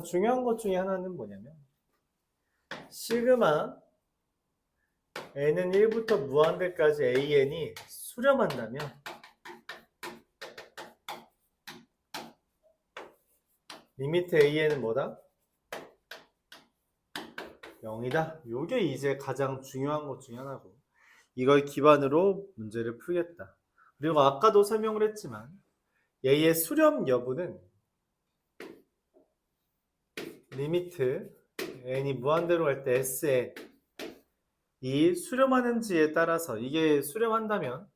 중요한 것 중에 하나는 뭐냐면 시그마 n은 1부터 무한대까지 an이 수렴한다면 리미트 an은 뭐다? 0이다. 요게 이제 가장 중요한 것 중에 하나고 이걸 기반으로 문제를 풀겠다. 그리고 아까도 설명을 했지만 얘의 수렴 여부는 리미트 n이 무한대로 갈 때 sn 이 수렴하는지에 따라서 이게 수렴한다면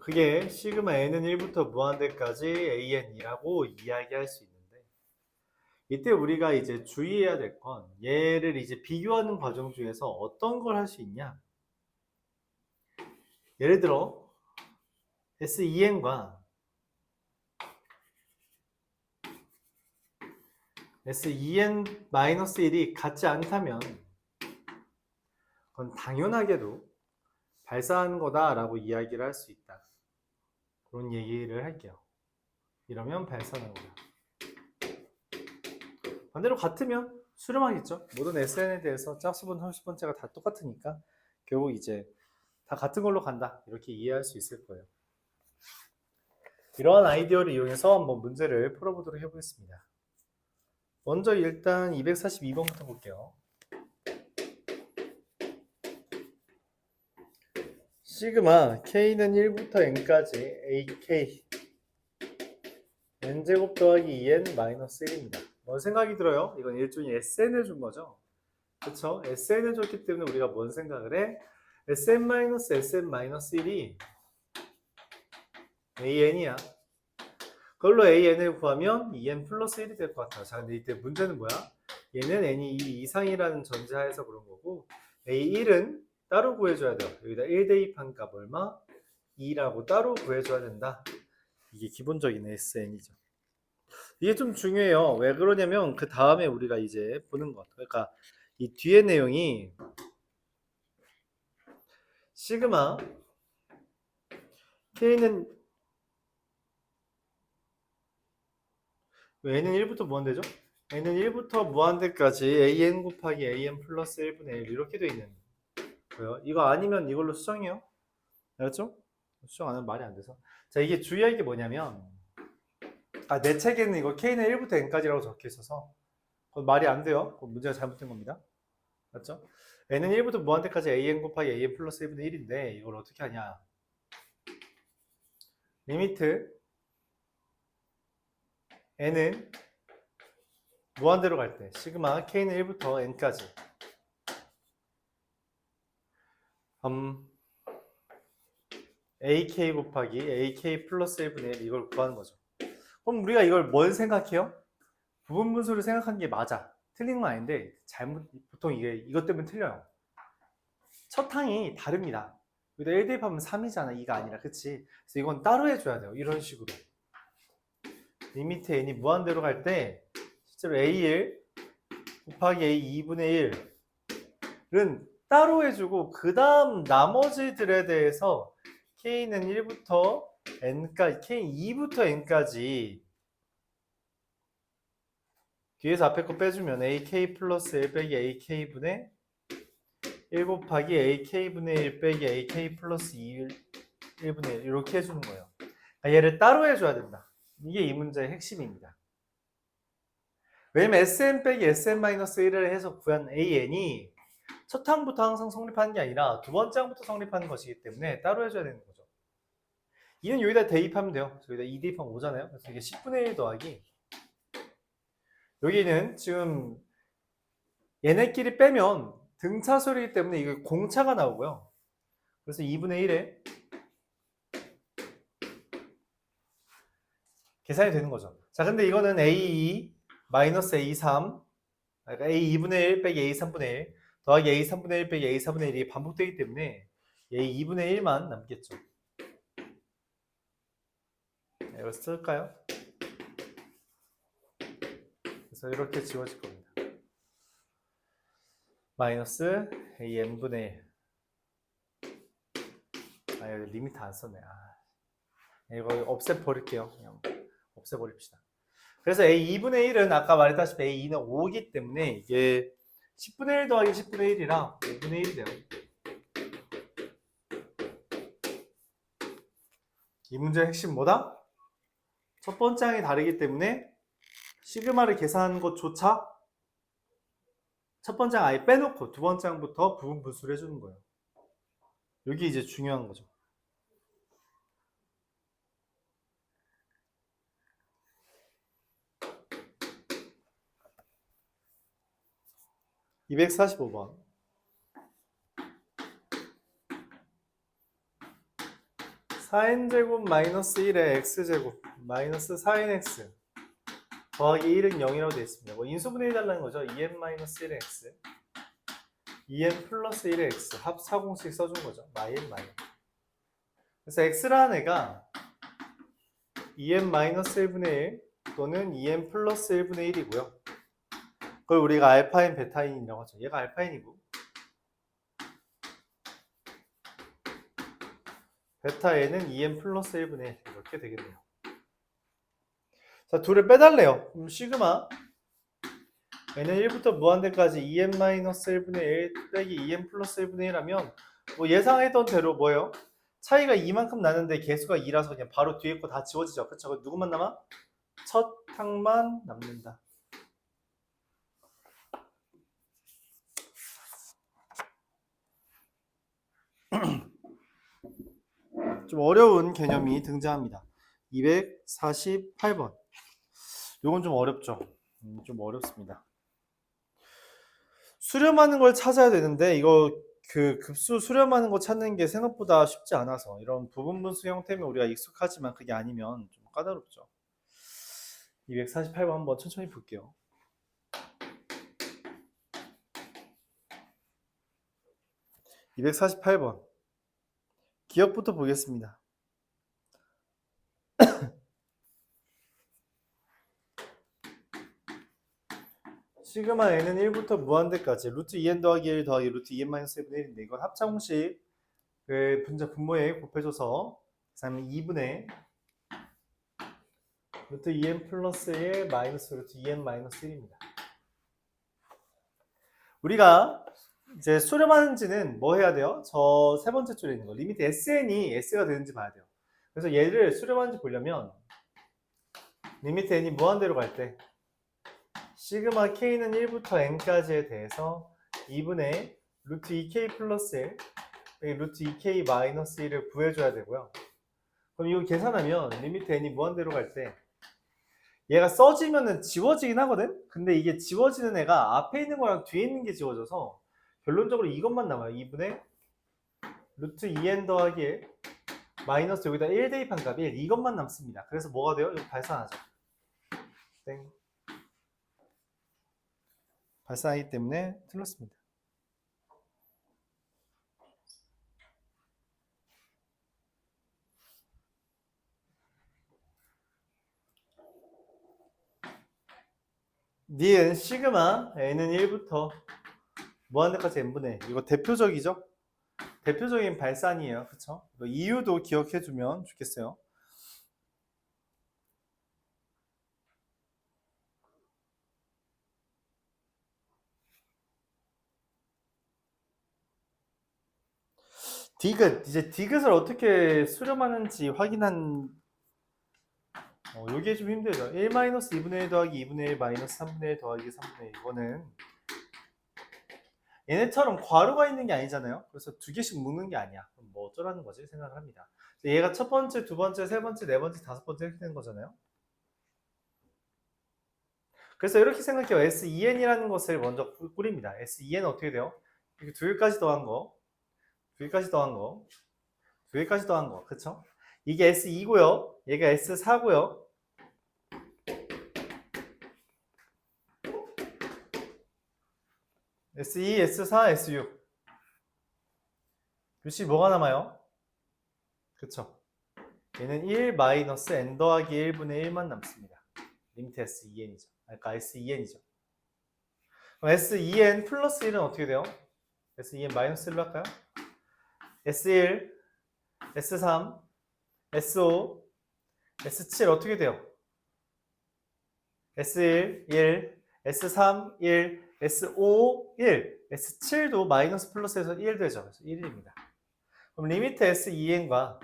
그게 시그마 n은 1부터 무한대까지 an이라고 이야기할 수 있는데 이때 우리가 이제 주의해야 될 건 얘를 이제 비교하는 과정 중에서 어떤 걸 할 수 있냐. 예를 들어 SEN과 SEN-1이 같지 않다면 그건 당연하게도 발사하는 거다라고 이야기를 할 수 있다. 그런 얘기를 할게요. 이러면 발사하는 거다. 반대로 같으면 수렴하겠죠. 모든 SN에 대해서 짝수번, 홀수번째가 다 똑같으니까 결국 이제 다 같은 걸로 간다. 이렇게 이해할 수 있을 거예요. 이러한 아이디어를 이용해서 한번 문제를 풀어보도록 해보겠습니다. 먼저 일단 242번부터 볼게요. 시그마 k는 1부터 n까지 ak n제곱 더하기 2n 마이너스 1입니다. 뭔 생각이 들어요? 이건 일종의 SN을 준 거죠. 그쵸? SN을 줬기 때문에 우리가 뭔 생각을 해? SN-SN-1이 AN이야. 그걸로 AN을 구하면 2N 플러스 1이 될 것 같아. 자, 근데 이때 문제는 뭐야? 얘는 N이 2 이상이라는 전제하에서 그런 거고 A1은 따로 구해줘야 돼요. 여기다 1 대입한 값 얼마? 2라고 따로 구해줘야 된다. 이게 기본적인 SN이죠. 이게 좀 중요해요. 왜 그러냐면 그 다음에 우리가 이제 보는 것. 그러니까 이 뒤에 내용이 시그마 K는 n은 1부터 무한대죠? n은 1부터 무한대까지 an 곱하기 an 플러스 1분의 1 이렇게 돼 있는 거예요. 이거 아니면 이걸로 수정해요. 알았죠? 수정 안 하면 말이 안 돼서. 자, 이게 주의할 게 뭐냐면 내 책에는 이거 k는 1부터 n까지라고 적혀 있어서 그건 말이 안 돼요. 그건 문제가 잘못된 겁니다. 맞죠? n은 1부터 무한대까지 an 곱하기 an 플러스 1분의 1인데 이걸 어떻게 하냐. 리미트 n은 무한대로 갈 때 시그마 k는 1부터 n까지 AK 곱하기 AK 플러스 1분의 1 이걸 구하는 거죠. 그럼 우리가 이걸 뭘 생각해요? 부분 분수를 생각하는 게 맞아. 틀린 건 아닌데 보통 이게 이것 때문에 틀려요. 첫 항이 다릅니다. 여기다 1 대입하면 3이잖아. 2가 아니라. 그치? 그래서 이건 따로 해줘야 돼요. 이런 식으로. 리미트 n이 무한대로 갈 때 실제로 A1 곱하기 A 2분의 1은 따로 해주고 그 다음 나머지들에 대해서 K는 1부터 N까지, K 2부터 N까지 뒤에서 앞에 거 빼주면 AK 플러스 1 빼기 AK분의 1 곱하기 AK분의 1 빼기 AK 플러스 1분의 1 이렇게 해주는 거예요. 얘를 따로 해줘야 된다. 이게 이 문제의 핵심입니다. 왜냐면 SN 빼기 SN-1을 해서 구한 AN이 첫 항부터 항상 성립하는 게 아니라 두 번째 항부터 성립하는 것이기 때문에 따로 해줘야 되는 거죠. 2는 여기다 대입하면 돼요. 그래서 여기다 2 대입하면 5잖아요. 그래서 이게 10분의 1 더하기 여기는 지금 얘네끼리 빼면 등차수이기 때문에 이거 공차가 나오고요. 그래서 2분의 1에 계산이 되는 거죠. 자, 근데 이거는 A2 마이너스 A3 그러니까 A2분의 1 빼기 A3분의 1 더하기 A3분의 1 빼기 A4분의 1이 반복되기 때문에 A2분의 1만 남겠죠. 이걸 쓸까요? 그래서 이렇게 지워질 겁니다. 마이너스 AN분의 1 여기 리미트 안 썼네. 이거 없애버릴게요. 그냥 없애버립시다. 그래서 A2분의 1은 아까 말했다시피 A2는 5기 때문에 이게 10분의 1 더하기 10분의 1이랑 5분의 1이 돼요. 이 문제의 핵심 뭐다? 첫 번째 항이 다르기 때문에 시그마를 계산하는 것조차 첫 번째 항 아예 빼놓고 두 번째 항부터 부분 분수를 해주는 거예요. 여기 이제 중요한 거죠. (245번) 4n제곱 마이너스 1의 x제곱 마이너스 4nx 더하기 1은 0이라고 되어 있습니다. 뭐 인수분해해 달라는 거죠. 2n-1의 x 2n 플러스 1의 x 합 사공식 써준 거죠. 마이n 마이너. 그래서 x라는 애가 2n-1분의 1 또는 2n 플러스 1분의 1이고요. 그걸 우리가 알파인 베타인이라고 하죠. 얘가 알파인이고 베타에는 2n 플러스 1분의 1 이렇게 되겠네요. 자, 둘을 빼달래요. 그럼 시그마 n은 1부터 무한대까지 2n-1분의 1 빼기 2n 플러스 1분의 1 하면 뭐 예상했던 대로 뭐예요? 차이가 이만큼 나는데 개수가 2라서 그냥 바로 뒤에 거 다 지워지죠. 그쵸? 누구만 남아? 첫 항만 남는다. 좀 어려운 개념이 등장합니다. 248번. 이건 좀 어렵죠. 좀 어렵습니다. 수렴하는 걸 찾아야 되는데 이거 그 급수 수렴하는 거 찾는 게 생각보다 쉽지 않아서 이런 부분분수 형태면 우리가 익숙하지만 그게 아니면 좀 까다롭죠. 248번 한번 천천히 볼게요. 248번 기억부터 보겠습니다. 시그마 n은 1부터 무한대까지 루트 2n 더하기 1 더하기 루트 2n-1분의 1인데 이건 합차공식 그 분모에 곱해줘서 그 다음에 2분의 루트 2n 플러스 1 마이너스 루트 2n 마이너스 1입니다. 우리가 이제 수렴하는지는 뭐 해야 돼요? 저 세 번째 줄에 있는 거 리미트 sn이 s가 되는지 봐야 돼요. 그래서 얘를 수렴하는지 보려면 리미트 n이 무한대로 갈 때 시그마 k는 1부터 n까지에 대해서 2분의 루트 2k 플러스 1 루트 2k 마이너스 1을 구해줘야 되고요. 그럼 이거 계산하면 리미트 n이 무한대로 갈 때 얘가 써지면은 지워지긴 하거든? 근데 이게 지워지는 애가 앞에 있는 거랑 뒤에 있는 게 지워져서 결론적으로 이것만 남아요. 2분의 루트 2n 더하기 1 마이너스 여기다 1 대입한 값이 1 이것만 남습니다. 그래서 뭐가 돼요? 이거 발산하죠. 땡. 발산하기 때문에 틀렸습니다. 니은 시그마 n은 1부터 무한대까지 n분의 1 이거 대표적이죠? 대표적인 발산이에요. 그쵸? 이유도 기억해주면 좋겠어요. 디귿 이제 디귿을 어떻게 수렴하는지 확인한 요게 좀 힘들죠. 1-2분의 1 더하기 2분의 1 마이너스 3분의 1 더하기 3분의 1 이거는 얘네처럼 괄호가 있는 게 아니잖아요. 그래서 두 개씩 묶는 게 아니야. 그럼 뭐 어쩌라는 거지 생각을 합니다. 얘가 첫 번째, 두 번째, 세 번째, 네 번째, 다섯 번째 이렇게 되는 거잖아요. 그래서 이렇게 생각해요. SEN이라는 것을 먼저 꾸립니다. SEN 어떻게 돼요? 이렇게 두 개까지 더한 거, 두 개까지 더한 거, 두 개까지 더한 거, 그쵸? 이게 S2고요. 얘가 S4고요. S2, S4, S6. 글씨 뭐가 남아요? 그쵸? 얘는 1 마이너스 n 더하기 1분의 1만 남습니다. 리미트 SEN이죠. 그러니까 SEN이죠. 그럼 SEN 플러스 1은 어떻게 돼요? SEN 마이너스 1로 할까요? S1, S3, S5, S7 어떻게 돼요? S1, 1, S3, 1, S5, 1, S7도 마이너스 플러스에서 1 되죠. 그래서 1입니다. 그럼 리미트 S2n과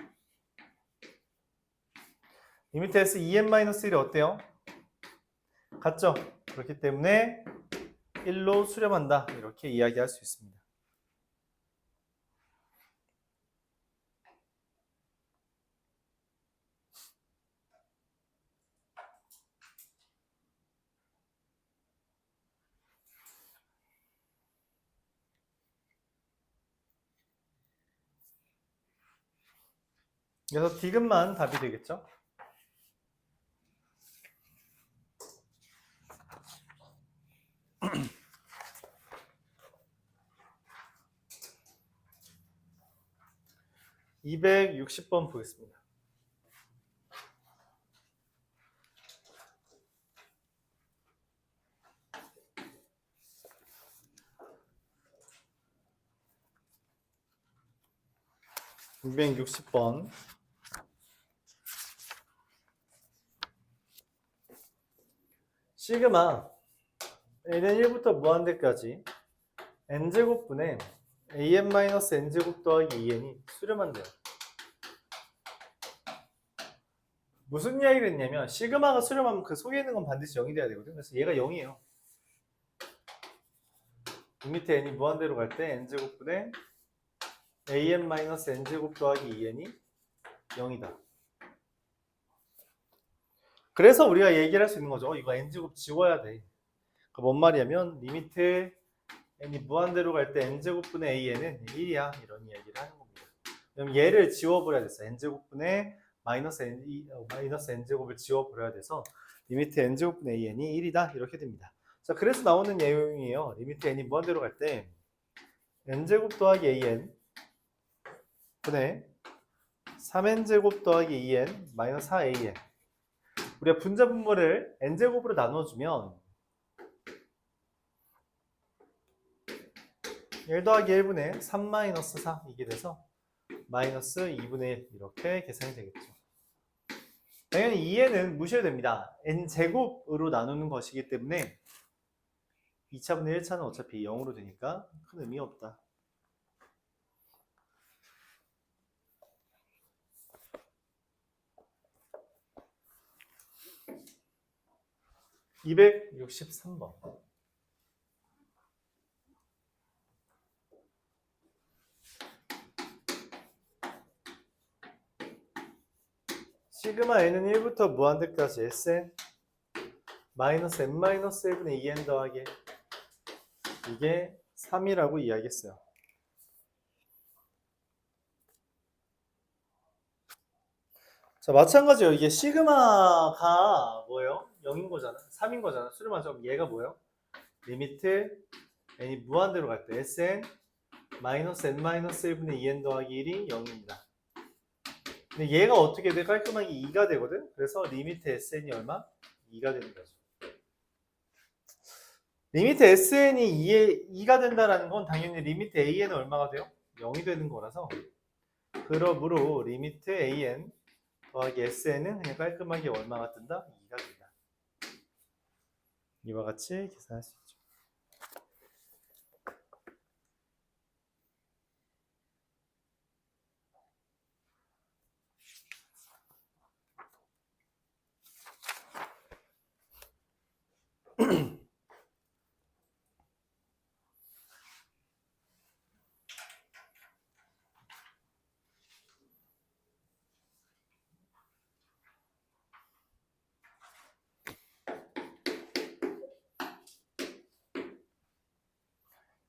리미트 S2n-1이 어때요? 같죠? 그렇기 때문에 1로 수렴한다. 이렇게 이야기할 수 있습니다. 그래서 디귿만 답이 되겠죠? (260번) 보겠습니다. (260번) 시그마 n은 1부터 무한대까지 n제곱분의 an-n제곱 더하기 2n이 수렴한대요. 무슨 이야기를 했냐면 시그마가 수렴하면 그 속에 있는 건 반드시 0이 돼야 되거든. 그래서 얘가 0이에요. 리미트 n이 무한대로 갈 때 n제곱분의 an-n제곱 더하기 2n이 0이다. 그래서 우리가 얘기를 할 수 있는 거죠. 이거 n제곱 지워야 돼. 뭔 말이냐면 리미트 n이 무한대로 갈 때 n제곱분의 an은 1이야. 이런 이야기를 하는 겁니다. 그럼 얘를 지워버려야 됐어. n제곱분의 마이너스 n제곱을 지워버려야 돼서 리미트 n제곱분의 an이 1이다. 이렇게 됩니다. 자, 그래서 나오는 내용이에요. 리미트 n이 무한대로 갈 때 n제곱 더하기 an 분의 3n제곱 더하기 2n 마이너스 4an. 우리가 분자 분모를 n제곱으로 나눠주면 1 더하기 1분의 3 마이너스 4 이게 돼서 마이너스 2분의 1 이렇게 계산이 되겠죠. 당연히 2n은 무시해도 됩니다. n제곱으로 나누는 것이기 때문에 2차분의 1차는 어차피 0으로 되니까 큰 의미 없다. (263번) 시그마 n은 1부터 무한대까지 Sn 마이너스 n-1분의 2n 더하기 이게 3이라고 이야기했어요. 자, 마찬가지예요. 이게 시그마가 뭐예요? 0인 거잖아. 3인 거잖아. 수렴하죠. 얘가 뭐예요? 리미트 n이 무한대로 갈 때 Sn 마이너스 n-1분의 2n 더하기 1이 0입니다. 근데 얘가 어떻게 돼? 깔끔하게 2가 되거든? 그래서 리미트 Sn이 얼마? 2가 되는 거죠. 리미트 Sn이 2가 된다는 건 당연히 리미트 An은 얼마가 돼요? 0이 되는 거라서 그러므로 리미트 AN 더하기 SN은 그냥 깔끔하게 얼마가 뜬다? 2가 된다. 이와 같이 계산할 수 있죠.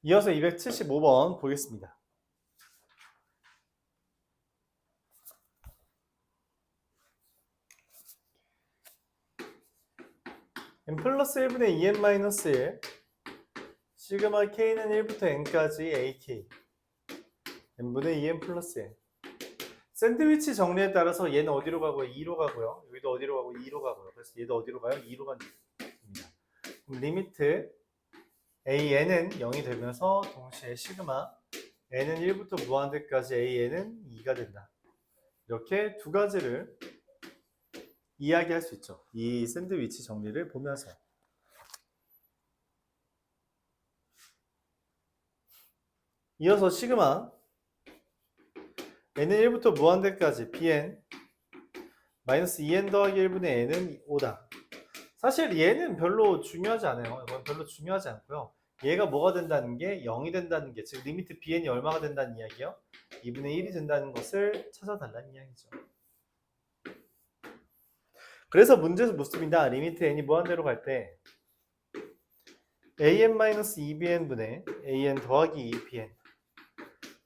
이어서 275번 보겠습니다. n 플러스 1분의 2n 마이너스 1 시그마 k는 1부터 n까지 ak n분의 2n 플러스 n. 샌드위치 정리에 따라서 얘는 어디로 가고요? 2로 가고요. 여기도 어디로 가고 2로 가고요. 그래서 얘도 어디로 가요? 2로 갑니다. 그럼 리미트 an은 0이 되면서 동시에 시그마 n은 1부터 무한대까지 an은 2가 된다. 이렇게 두 가지를 이야기할 수 있죠. 이 샌드위치 정리를 보면서. 이어서 시그마 n은 1부터 무한대까지 bn 마이너스 2n 더하기 1분의 n은 5다. 사실 얘는 별로 중요하지 않아요. 이건 별로 중요하지 않고요. 얘가 뭐가 된다는 게 0이 된다는 게, 즉 리미트 bn이 얼마가 된다는 이야기요? 2분의 1이 된다는 것을 찾아달라는 이야기죠. 그래서 문제에서 묻습니다. 리미트 n이 무한대로 갈 때 an-2bn분의 an 더하기 2bn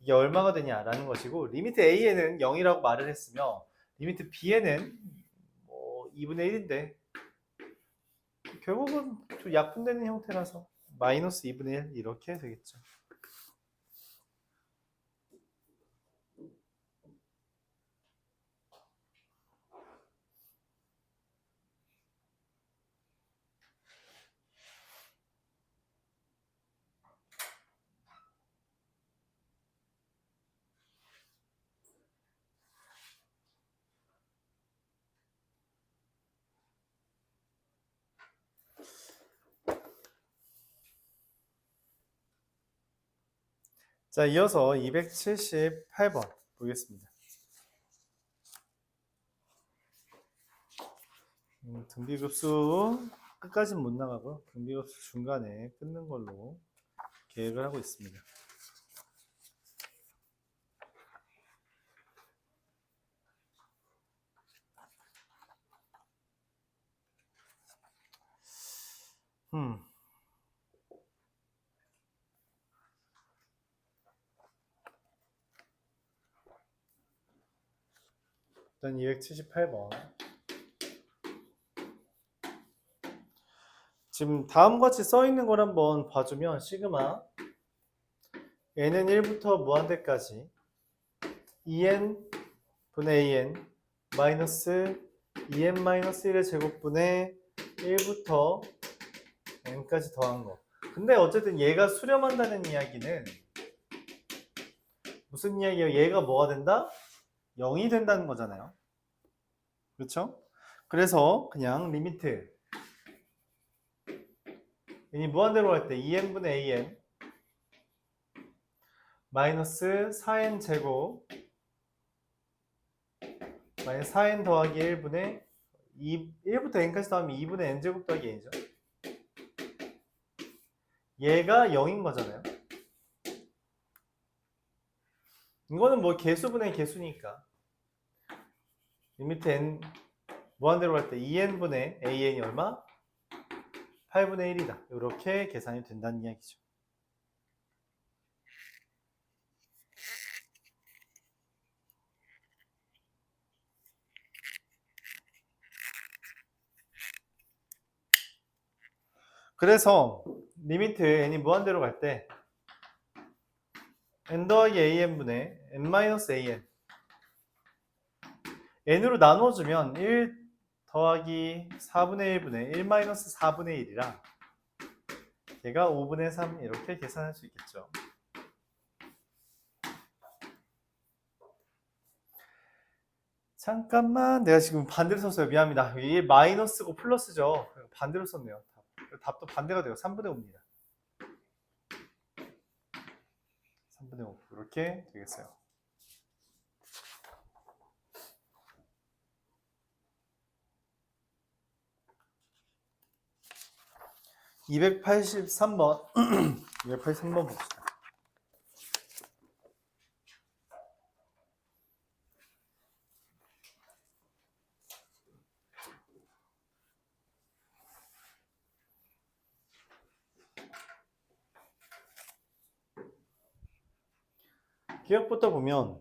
이게 얼마가 되냐라는 것이고, 리미트 an은 0이라고 말을 했으며 리미트 bn은 뭐 2분의 1인데 결국은 좀 약분되는 형태라서 마이너스 2분의 1 이렇게 되겠죠. 자, 이어서 278번 보겠습니다. 등비급수 끝까지는 못 나가고 등비급수 중간에 끊는 걸로 계획을 하고 있습니다. 일단 278번. 지금 다음과 같이 써 있는 걸 한번 봐주면 시그마 n은 1부터 무한대까지 2n 분의 an 마이너스 2n 마이너스 1의 제곱분의 1부터 n까지 더한 거. 근데 어쨌든 얘가 수렴한다는 이야기는 무슨 이야기예요? 얘가 뭐가 된다? 0이 된다는 거잖아요. 그렇죠? 그래서 그냥 리미트 n이 무한대로 갈 때 2n분의 an 마이너스 4n 제곱 마이너스 4n 더하기 1분의 1부터 n까지 더하면 2분의 n 제곱 더하기 n이죠. 얘가 0인 거잖아요. 이거는 뭐 개수분의 개수니까 리미트 n 무한대로 갈 때 2n분의 an이 얼마? 8분의 1이다. 이렇게 계산이 된다는 이야기죠. 그래서 리미트 n이 무한대로 갈 때 n 더하기 an분의 n-an n으로 나눠주면 1 더하기 4분의 1분의 1-4분의 1이라 얘가 5분의 3 이렇게 계산할 수 있겠죠. 잠깐만, 내가 지금 반대로 썼어요. 미안합니다. 이게 마이너스고 플러스죠. 반대로 썼네요. 답도 반대가 돼요. 3분의 5입니다. 3분의 5 이렇게 되겠어요. (283번) 283번 봅시다. 기억부터 보면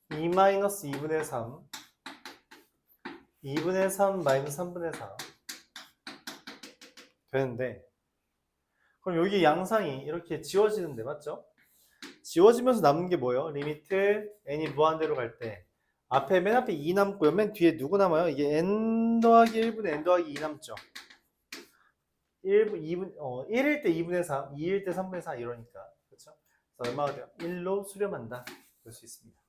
2-2분의 3 2분의 3 마이너스 3분의 4 되는데, 그럼 여기 양상이 이렇게 지워지는데 맞죠? 지워지면서 남은 게 뭐예요? 리미트 n이 무한대로 갈 때 앞에 맨 앞에 2 남고요. 맨 뒤에 누구 남아요? 이게 n 더하기 1분의 n 더하기 2 남죠. 1일 때 2분의 3, 2일 때 3분의 4 이러니까 그렇죠? 그래서 얼마가 돼요? 1로 수렴한다 볼 수 있습니다.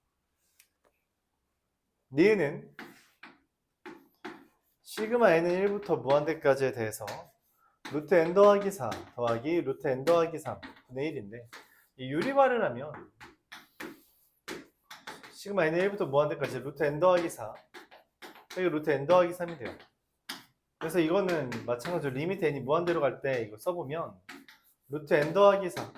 니은은 시그마 n은 1부터 무한대까지에 대해서 루트 n 더하기 4 더하기 루트 n 더하기 3 분의 1인데 이 유리말을 하면 시그마 n은 1부터 무한대까지 루트 n 더하기 4 여기 루트 n 더하기 3이 돼요. 그래서 이거는 마찬가지로 리미트 n이 무한대로 갈 때 이거 써보면 루트 n 더하기 4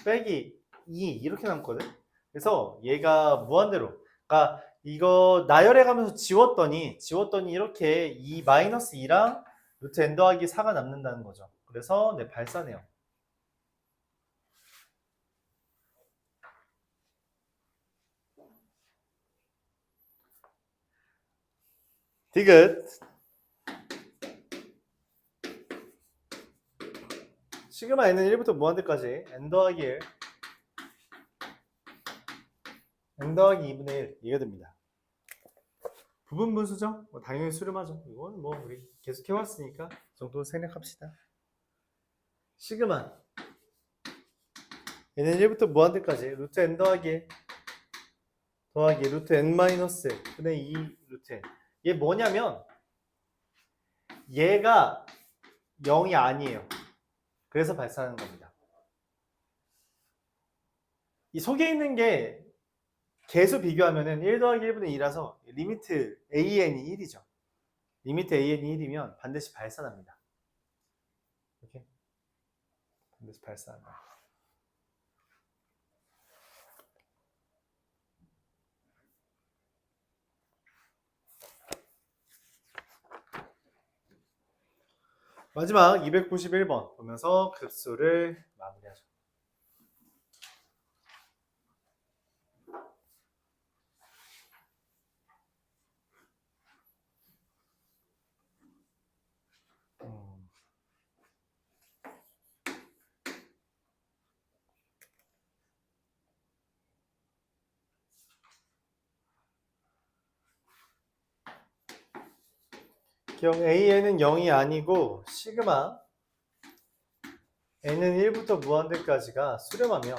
빼기 2 이렇게 남거든. 그래서 얘가 무한대로 그러니까 이거 나열해 가면서 지웠더니 이렇게 2 마이너스 2랑 루트 n 더하기 4가 남는다는 거죠. 그래서 네, 발산해요. 디귿 시그마 n은 1부터 무한대까지 n 더하기 1 n 더하기 2분의 1 이게 됩니다. 부분 분수죠? 뭐 당연히 수렴하죠. 이건 뭐 우리 계속 해왔으니까 이 정도 생략합시다. 시그마 n은 1부터 무한대까지 루트 n 더하기 1 더하기 루트 n 마이너스 1 분의 2 루트 n 얘 뭐냐면 얘가 0이 아니에요. 그래서 발산하는 겁니다. 이 속에 있는 게 개수 비교하면은 1 더하기 1분의 2라서 리미트 an이 1이죠. 리미트 an이 1이면 반드시 발산합니다. 이렇게 반드시 발산합니다. 마지막 291번 보면서 급수를 마무리하죠. 기억 an은 0이 아니고 시그마 n은 1부터 무한대까지가 수렴하며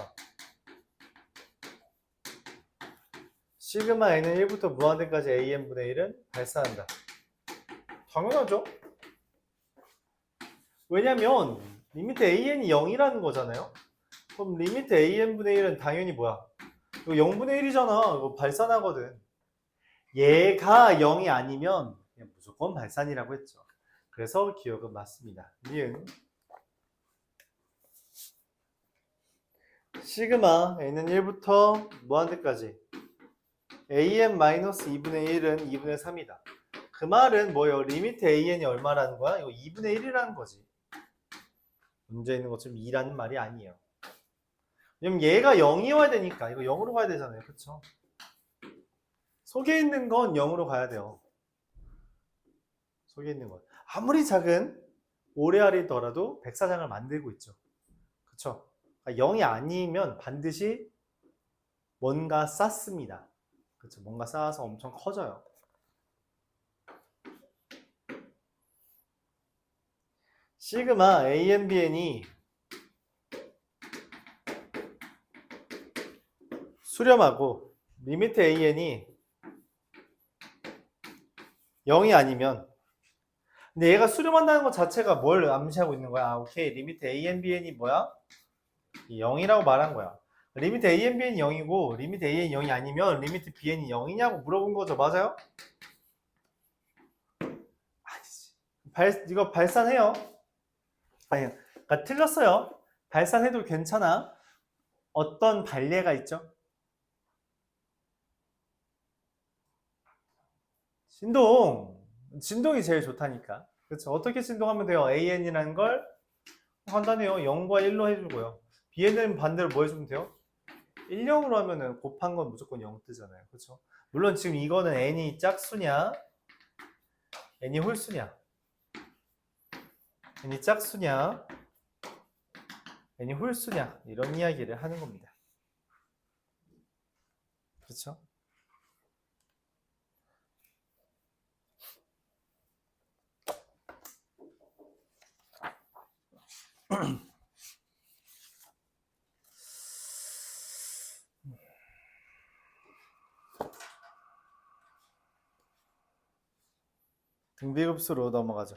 시그마 n은 1부터 무한대까지 an분의 1은 발산한다. 당연하죠. 왜냐면 리미트 an이 0이라는 거잖아요. 그럼 리미트 an분의 1은 당연히 뭐야? 이거 0분의 1이잖아. 이거 발산하거든. 얘가 0이 아니면 그냥 무조건 발산이라고 했죠. 그래서 기억은 맞습니다. 니은 시그마 n은 1부터 무한대까지 an-2분의 1은 2분의 3이다. 그 말은 뭐예요? 리미트 an이 얼마라는 거야? 이거 2분의 1이라는 거지. 문제 있는 것처럼 2라는 말이 아니에요. 왜냐면 얘가 0이 와야 되니까 이거 0으로 가야 되잖아요. 그쵸? 속에 있는 건 0으로 가야 돼요. 속에 있는 건. 아무리 작은 오레알이더라도 백사장을 만들고 있죠. 그쵸? 0이 아니면 반드시 뭔가 쌓습니다. 그쵸? 뭔가 쌓아서 엄청 커져요. 시그마 ANBN이 수렴하고 리미트 AN이 0이 아니면 근데 얘가 수렴한다는 것 자체가 뭘 암시하고 있는 거야? 아, 오케이. 리미트 ANBN이 뭐야? 0이라고 말한 거야. 리미트 ANBN이 0이고 리미트 AN이 0이 아니면 리미트 BN이 0이냐고 물어본 거죠. 맞아요? 이거 발산해요. 아니, 그러니까 틀렸어요. 발산해도 괜찮아. 어떤 반례가 있죠? 진동이 제일 좋다니까. 그렇죠? 어떻게 진동하면 돼요? AN이라는 걸 간단해요. 0과 1로 해주고요. BN은 반대로 뭐 해주면 돼요? 1, 0으로 하면은 곱한 건 무조건 0 뜨잖아요. 그렇죠? 물론 지금 이거는 n이 짝수냐, n이 홀수냐, n이 짝수냐, n이 홀수냐 이런 이야기를 하는 겁니다. 그렇죠? 등비급수로 넘어가죠.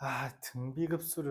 등비급수를